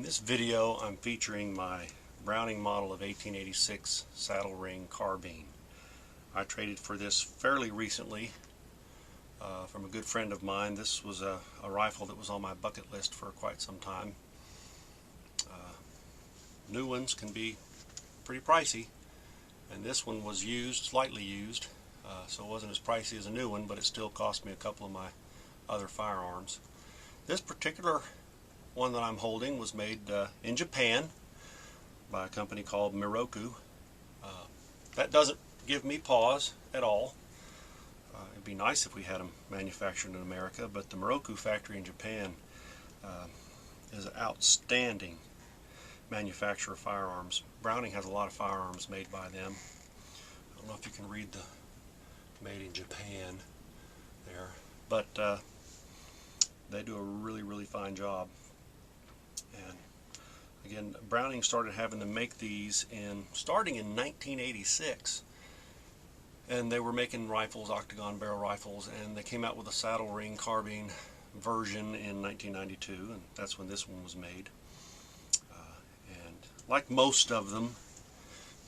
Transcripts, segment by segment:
this video, I'm featuring my Browning model of 1886 saddle ring carbine. I traded for this fairly recently from a good friend of mine. This was a rifle that was on my bucket list for quite some time. New ones can be pretty pricey, and this one was used, slightly used, so it wasn't as pricey as a new one, but it still cost me a couple of my other firearms. This particular one that I'm holding was made in Japan by a company called Miroku. That doesn't give me pause at all. It'd be nice if we had them manufactured in America, but the Miroku factory in Japan is an outstanding manufacturer of firearms. Browning has a lot of firearms made by them. I don't know if you can read the made in Japan there, but they do a really fine job. And again, Browning started having to make these starting in 1986, and they were making rifles, octagon barrel rifles, and they came out with a saddle ring carbine version in 1992, and that's when this one was made. And like most of them,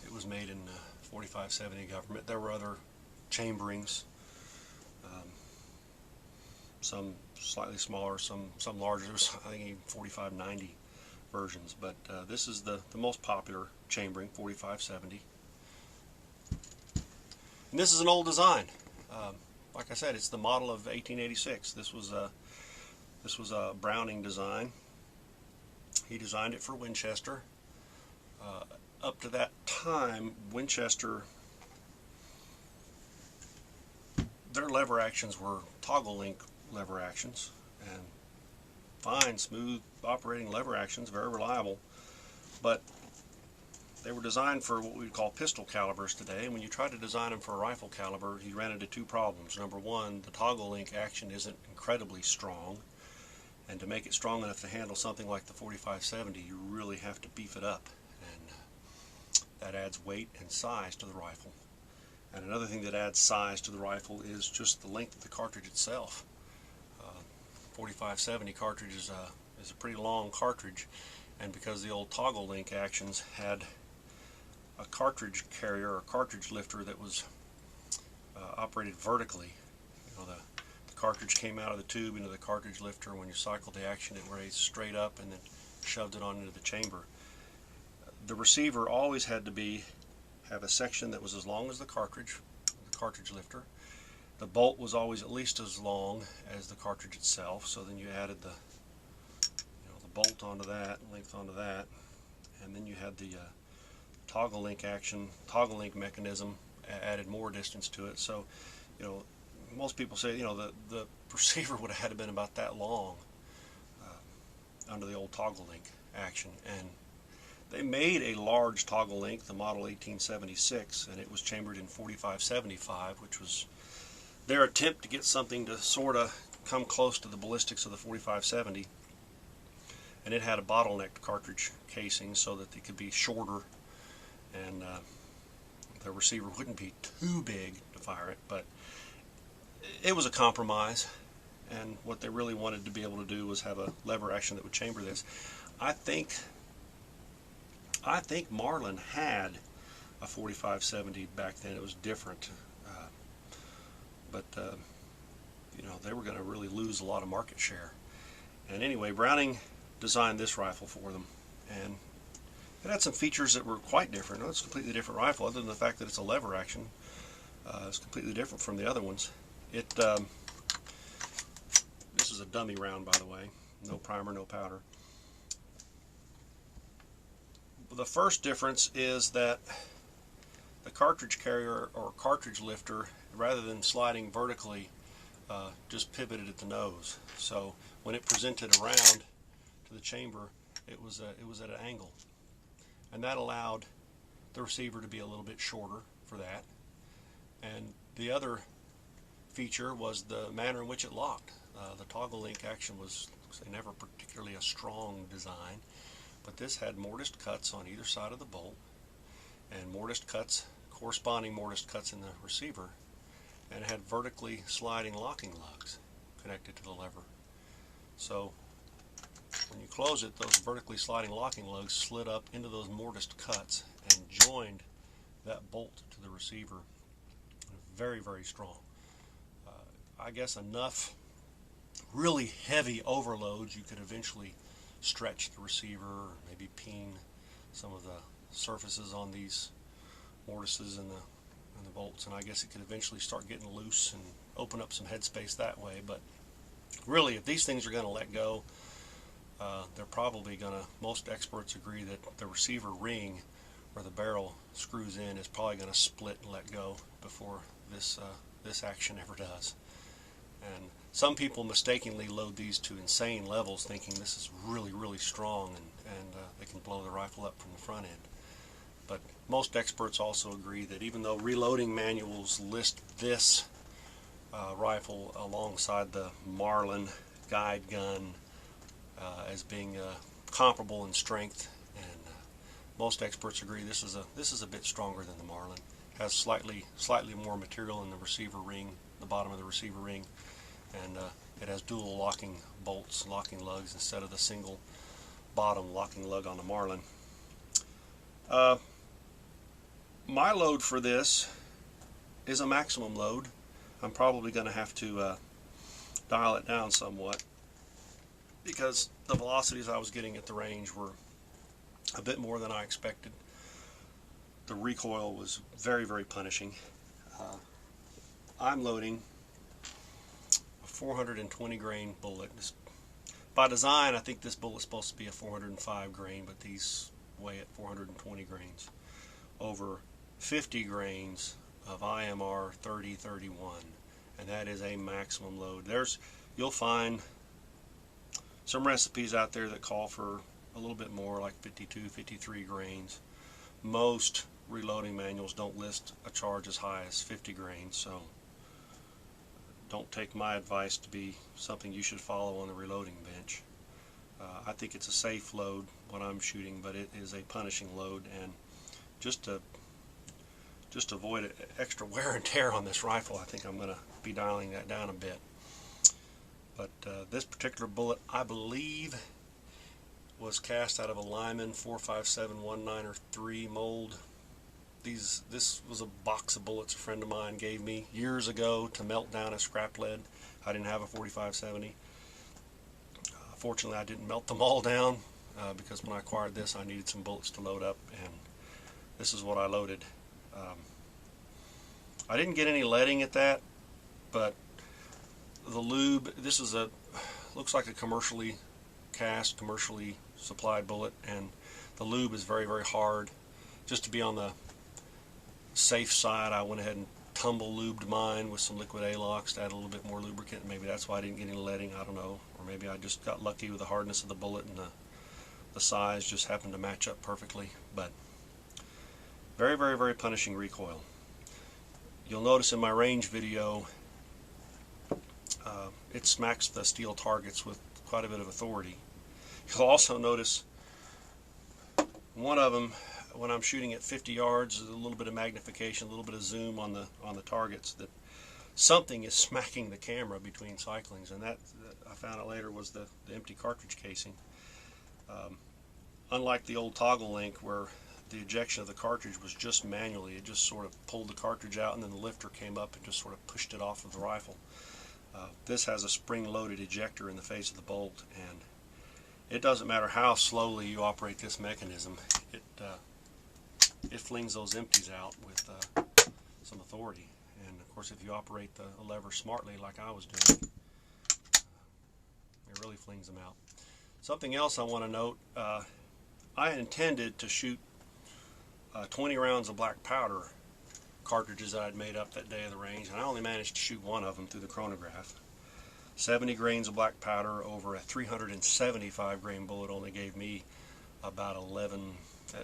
it was made in 4570 Govt. There were other chamberings, some slightly smaller, some larger. There's, I think, even 4590 versions, but this is the most popular chambering, 4570. And this is an old design. Like I said, it's the model of 1886. This was a Browning design. He designed it for Winchester. Up to that time, Winchester, their lever actions were toggle link lever actions, and fine, smooth operating lever actions, very reliable, but they were designed for what we would call pistol calibers today, and when you try to design them for a rifle caliber, you ran into two problems. Number one, the toggle link action isn't incredibly strong, and to make it strong enough to handle something like the 4570, you really have to beef it up, and that adds weight and size to the rifle. And another thing that adds size to the rifle is just the length of the cartridge itself. 4570 cartridge is a pretty long cartridge, and because the old toggle link actions had a cartridge carrier or cartridge lifter that was operated vertically, the cartridge came out of the tube into the cartridge lifter. When you cycled the action, it raised straight up and then shoved it on into the chamber. The receiver always had to have a section that was as long as the cartridge lifter. The bolt was always at least as long as the cartridge itself, so then you added the bolt onto that, length onto that, and then you had the toggle link mechanism added more distance to it. So, most people say, the receiver would have had to been about that long under the old toggle link action. And they made a large toggle link, the model 1876, and it was chambered in 4575, which was their attempt to get something to sort of come close to the ballistics of the 4570. And it had a bottlenecked cartridge casing so that they could be shorter, and the receiver wouldn't be too big to fire it. But it was a compromise, and what they really wanted to be able to do was have a lever action that would chamber this. I think Marlin had a 4570 back then. It was different, but they were going to really lose a lot of market share. And anyway, Browning designed this rifle for them, and it had some features that were quite different. It's a completely different rifle, other than the fact that it's a lever action. It's completely different from the other ones. This is a dummy round, by the way. No primer, no powder. The first difference is that the cartridge carrier or cartridge lifter, rather than sliding vertically, just pivoted at the nose. So when it presented around to the chamber, it was at an angle, and that allowed the receiver to be a little bit shorter for that. And the other feature was the manner in which it locked. The toggle link action was never particularly a strong design, but this had mortised cuts on either side of the bolt, and corresponding mortised cuts in the receiver, and it had vertically sliding locking lugs connected to the lever. So when you close it, those vertically sliding locking lugs slid up into those mortised cuts and joined that bolt to the receiver. Very, very strong. I guess enough really heavy overloads you could eventually stretch the receiver, or maybe peen some of the surfaces on these mortises and the bolts, and I guess it could eventually start getting loose and open up some headspace that way. But really, if these things are going to let go, they're probably going to, most experts agree that the receiver ring where the barrel screws in is probably going to split and let go before this action ever does. And some people mistakenly load these to insane levels, thinking this is really, really strong and they can blow the rifle up from the front end. But most experts also agree that even though reloading manuals list this rifle alongside the Marlin guide gun as being comparable in strength, and most experts agree this is a bit stronger than the Marlin. Has slightly more material in the receiver ring, the bottom of the receiver ring, and it has dual locking bolts, locking lugs, instead of the single bottom locking lug on the Marlin. My load for this is a maximum load. I'm probably going to have to dial it down somewhat because the velocities I was getting at the range were a bit more than I expected. The recoil was very, very punishing. I'm loading a 420 grain bullet. By design, I think this bullet's supposed to be a 405 grain, but these weigh at 420 grains over 50 grains of IMR 3031, and that is a maximum load. You'll find some recipes out there that call for a little bit more, like 52, 53 grains. Most reloading manuals don't list a charge as high as 50 grains, so don't take my advice to be something you should follow on the reloading bench. I think it's a safe load when I'm shooting, but it is a punishing load, and just to avoid extra wear and tear on this rifle, I think I'm going to be dialing that down a bit. But this particular bullet, I believe, was cast out of a Lyman 457-19-3 mold. This was a box of bullets a friend of mine gave me years ago to melt down as scrap lead. I didn't have a 4570. Fortunately, I didn't melt them all down because when I acquired this, I needed some bullets to load up, and this is what I loaded. I didn't get any leading at that, but the lube, this is looks like a commercially cast, commercially supplied bullet, and the lube is very, very hard. Just to be on the safe side, I went ahead and tumble lubed mine with some liquid A-LOX to add a little bit more lubricant. Maybe that's why I didn't get any leading, I don't know. Or maybe I just got lucky with the hardness of the bullet, and the size just happened to match up perfectly. But very, very, very punishing recoil. You'll notice in my range video, it smacks the steel targets with quite a bit of authority. You'll also notice one of them, when I'm shooting at 50 yards, a little bit of magnification, a little bit of zoom on the targets, that something is smacking the camera between cyclings, and that I found out later was the empty cartridge casing. Unlike the old toggle link where the ejection of the cartridge was just manually, it just sort of pulled the cartridge out and then the lifter came up and just sort of pushed it off of the rifle. This has a spring-loaded ejector in the face of the bolt, and it doesn't matter how slowly you operate this mechanism, it flings those empties out with some authority. And of course, if you operate the lever smartly like I was doing, it really flings them out. Something else I want to note, I intended to shoot 20 rounds of black powder cartridges that I'd made up that day of the range, and I only managed to shoot one of them through the chronograph. 70 grains of black powder over a 375 grain bullet only gave me about 11,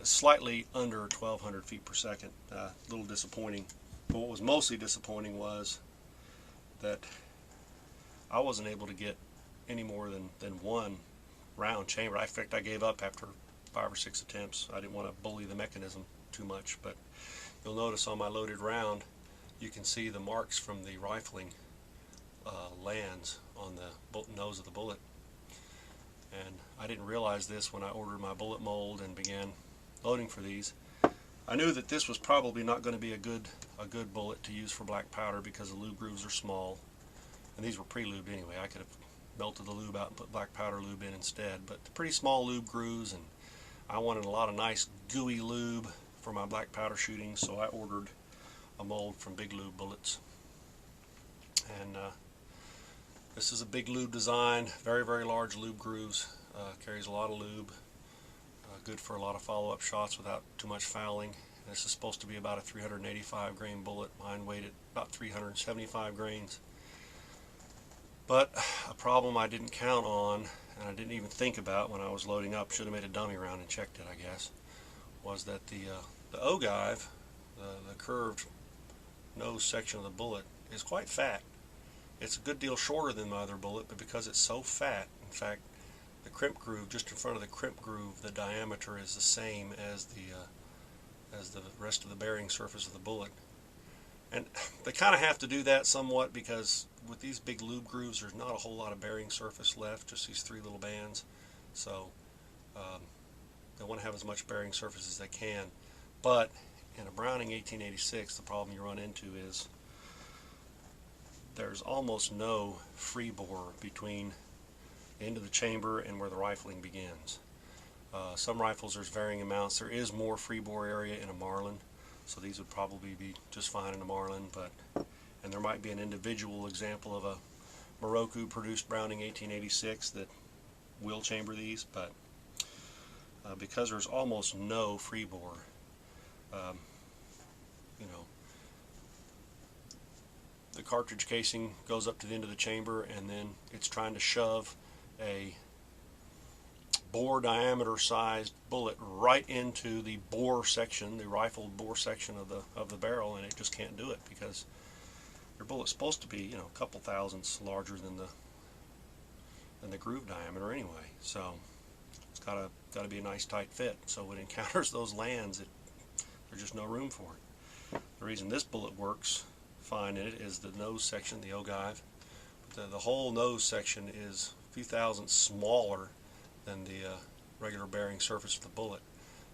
slightly under 1,200 feet per second. A little disappointing. But what was mostly disappointing was that I wasn't able to get any more than one round chamber. In fact, I gave up after 5 or 6 attempts. I didn't want to bully the mechanism too much, but you'll notice on my loaded round you can see the marks from the rifling lands on the nose of the bullet, And I didn't realize this when I ordered my bullet mold and began loading for these. I knew that this was probably not going to be a good bullet to use for black powder because the lube grooves are small, and these were pre-lubed anyway. I could have melted the lube out and put black powder lube in instead, but pretty small lube grooves, and I wanted a lot of nice gooey lube for my black powder shooting, so I ordered a mold from Big Lube Bullets. And this is a Big Lube design, very, very large lube grooves, carries a lot of lube, good for a lot of follow-up shots without too much fouling. This is supposed to be about a 385 grain bullet. Mine weighed at about 375 grains. But a problem I didn't count on, and I didn't even think about when I was loading up, should have made a dummy round and checked it, I guess, was that the ogive, the curved nose section of the bullet, is quite fat. It's a good deal shorter than my other bullet, but because it's so fat, in fact, the crimp groove, just in front of the crimp groove, the diameter is the same as the rest of the bearing surface of the bullet. And they kind of have to do that somewhat because with these big lube grooves, there's not a whole lot of bearing surface left, just these three little bands. So they want to have as much bearing surface as they can. But in a Browning 1886, the problem you run into is there's almost no free bore between the end of the chamber and where the rifling begins. Some rifles there's varying amounts. There is more free bore area in a Marlin, so these would probably be just fine in a Marlin, and there might be an individual example of a Moroku produced Browning 1886 that will chamber these, but because there's almost no free bore, you know, the cartridge casing goes up to the end of the chamber, and then it's trying to shove a bore diameter sized bullet right into the bore section, the rifled bore section of the barrel, and it just can't do it because your bullet's supposed to be, you know, a couple thousandths larger than the groove diameter anyway. So it's got to be a nice tight fit. So when it encounters those lands, there's just no room for it. The reason this bullet works fine in it is the nose section, the ogive. The whole nose section is a few thousandths smaller than the regular bearing surface of the bullet.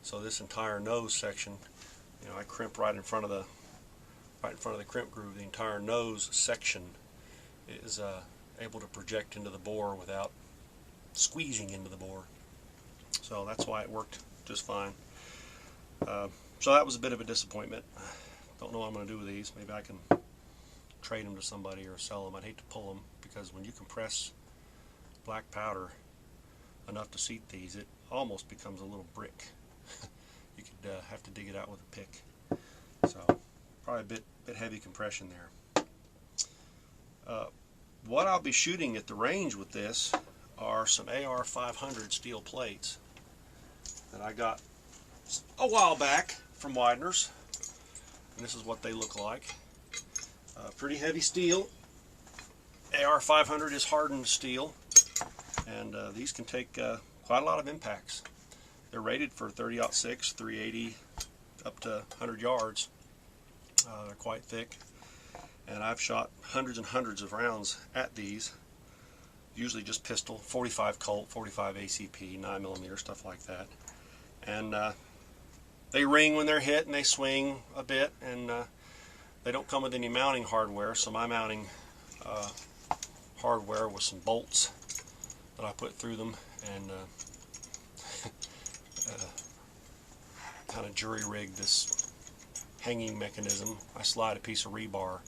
So this entire nose section, you know, I crimp right in front of the crimp groove. The entire nose section is able to project into the bore without squeezing into the bore. So that's why it worked just fine. So that was a bit of a disappointment. Don't know what I'm going to do with these. Maybe I can trade them to somebody or sell them. I'd hate to pull them because when you compress black powder enough to seat these, it almost becomes a little brick. You could have to dig it out with a pick. So probably a bit heavy compression there. What I'll be shooting at the range with this are some AR 500 steel plates that I got a while back from Widener's, and this is what they look like. Pretty heavy steel. AR 500 is hardened steel, and these can take quite a lot of impacts. They're rated for 30-06, 380, up to 100 yards. They're quite thick, and I've shot hundreds and hundreds of rounds at these, usually just pistol, 45 Colt, 45 ACP, 9mm, stuff like that. And they ring when they're hit, and they swing a bit, and they don't come with any mounting hardware, so my mounting hardware was some bolts that I put through them, and kind of jury-rigged this hanging mechanism. I slide a piece of rebar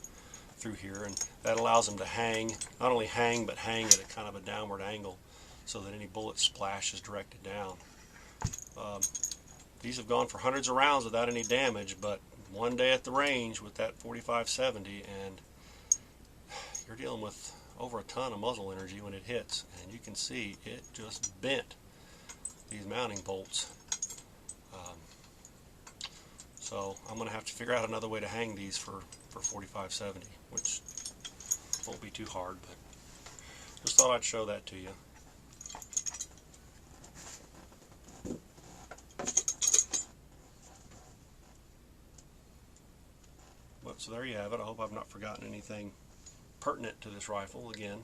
through here, and that allows them to hang, not only hang, but hang at a kind of a downward angle so that any bullet splash is directed down. These have gone for hundreds of rounds without any damage, but one day at the range with that 45-70, and you're dealing with over a ton of muzzle energy when it hits, and you can see it just bent these mounting bolts. So I'm going to have to figure out another way to hang these for 45-70, which won't be too hard, but just thought I'd show that to you. But so there you have it. I hope I've not forgotten anything pertinent to this rifle. Again,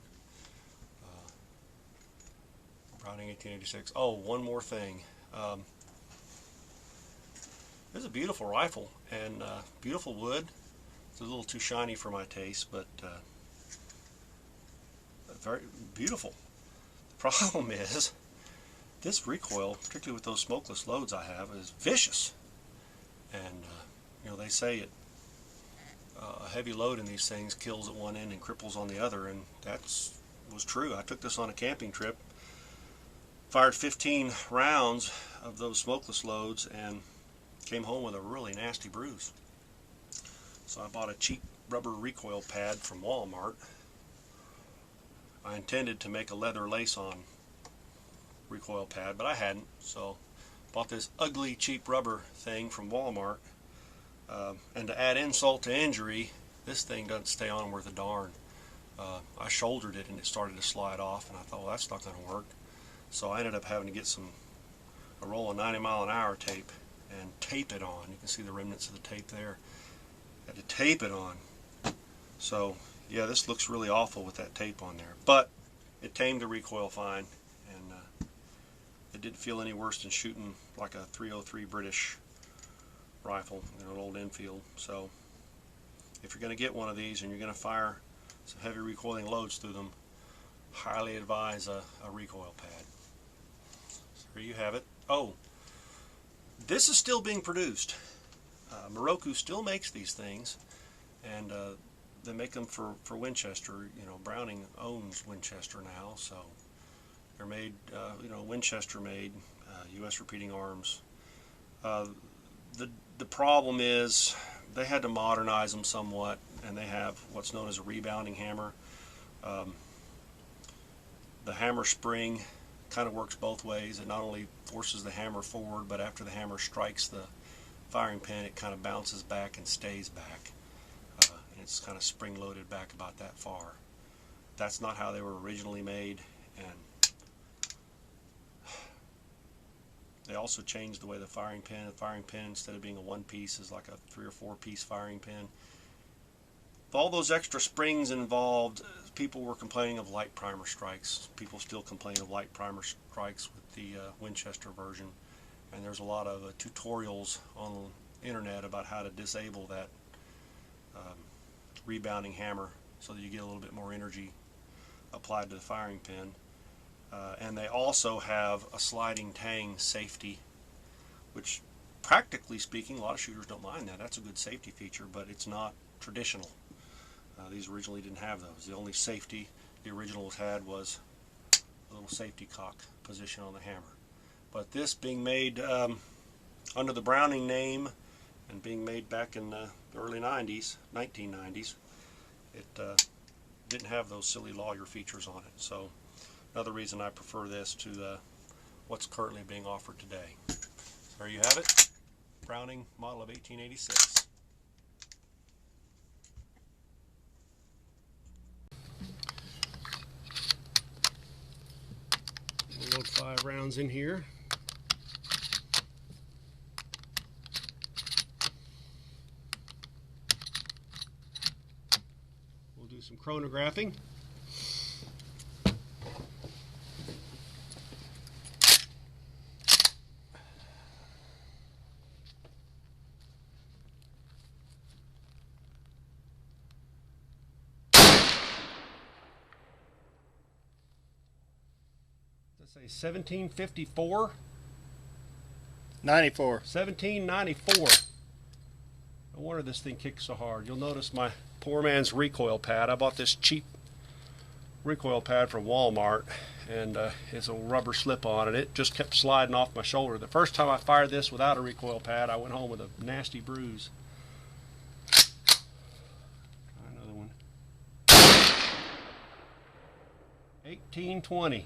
Browning 1886. Oh, one more thing. This is a beautiful rifle and beautiful wood. It's a little too shiny for my taste, but very beautiful. The problem is this recoil, particularly with those smokeless loads I have, is vicious. And you know, they say a heavy load in these things kills at one end and cripples on the other, and that was true. I took this on a camping trip, fired 15 rounds of those smokeless loads, and came home with a really nasty bruise. So I bought a cheap rubber recoil pad from Walmart. I intended to make a leather lace-on recoil pad, but I hadn't, so bought this ugly cheap rubber thing from Walmart. And to add insult to injury, this thing doesn't stay on worth a darn. I shouldered it and it started to slide off, and I thought, well, that's not going to work. So I ended up having to get a roll of 90-mile-an-hour tape and tape it on. You can see the remnants of the tape there. Had to tape it on. So yeah, this looks really awful with that tape on there, but it tamed the recoil fine, and it didn't feel any worse than shooting like a .303 British rifle, you know, an old Enfield. So if you're going to get one of these and you're going to fire some heavy recoiling loads through them, highly advise a recoil pad. So here you have it. Oh, this is still being produced. Moroku still makes these things, and they make them for Winchester. You know, Browning owns Winchester now, so they're made, you know, Winchester made, U.S. Repeating Arms. The problem is they had to modernize them somewhat, and they have what's known as a rebounding hammer. The hammer spring kind of works both ways. It not only forces the hammer forward, but after the hammer strikes the firing pin, it kind of bounces back and stays back. And it's kind of spring-loaded back about that far. That's not how they were originally made, and they also changed the way the firing pin, instead of being a one-piece, is like a 3 or 4 piece firing pin. With all those extra springs involved, people were complaining of light primer strikes. People still complain of light primer strikes with the Winchester version, and there's a lot of tutorials on the internet about how to disable that rebounding hammer so that you get a little bit more energy applied to the firing pin. And they also have a sliding tang safety, which practically speaking, a lot of shooters don't mind that. That's a good safety feature, but it's not traditional. These originally didn't have those. The only safety the originals had was a little safety cock position on the hammer. But this being made under the Browning name and being made back in the early 90s, 1990s, it didn't have those silly lawyer features on it. So another reason I prefer this to what's currently being offered today. So there you have it, Browning model of 1886. We'll load 5 rounds in here. We'll do some chronographing. Say 1754? 94. 1794. No wonder this thing kicks so hard. You'll notice my poor man's recoil pad. I bought this cheap recoil pad from Walmart, and it's a rubber slip-on, and it just kept sliding off my shoulder. The first time I fired this without a recoil pad, I went home with a nasty bruise. Try another one. 1820.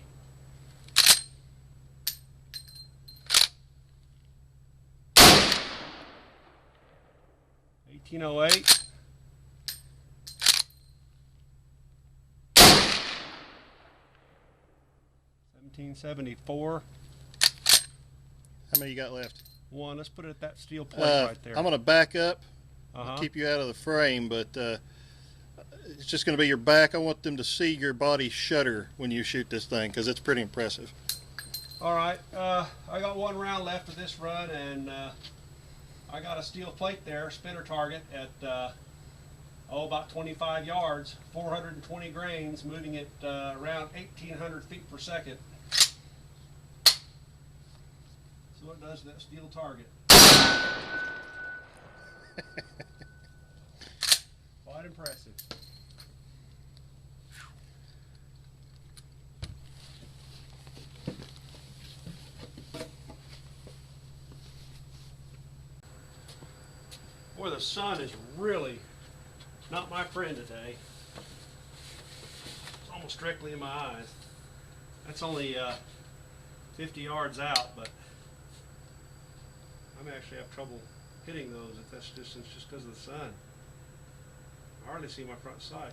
1808. 1774. How many you got left? 1. Let's put it at that steel plate right there. I'm going to back up, keep you out of the frame, but it's just going to be your back. I want them to see your body shudder when you shoot this thing, because it's pretty impressive. Alright, I got one round left of this run, and I got a steel plate there, spinner target at about 25 yards, 420 grains, moving at around 1,800 feet per second. So what does that steel target? Quite impressive. Boy, the sun is really not my friend today. It's almost directly in my eyes. That's only 50 yards out, but I may actually have trouble hitting those at this distance just because of the sun. I hardly see my front sight.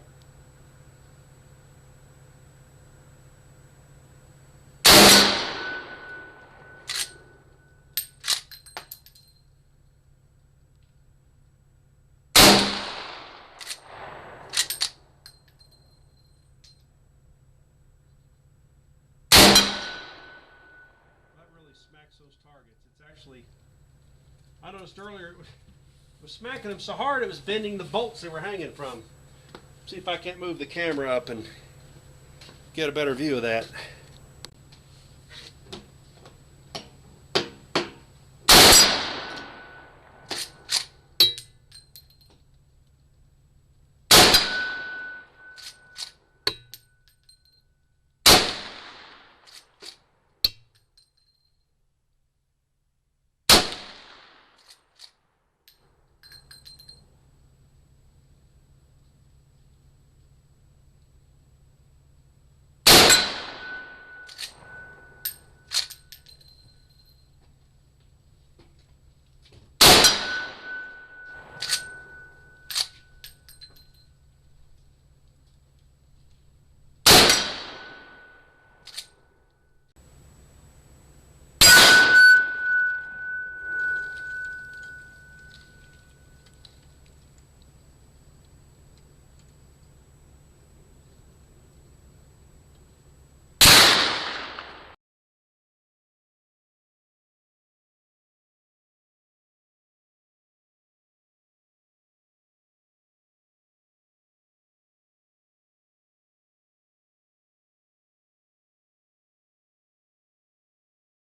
Smacks those targets. It's actually, I noticed earlier it was smacking them so hard it was bending the bolts they were hanging from. See if I can't move the camera up and get a better view of that.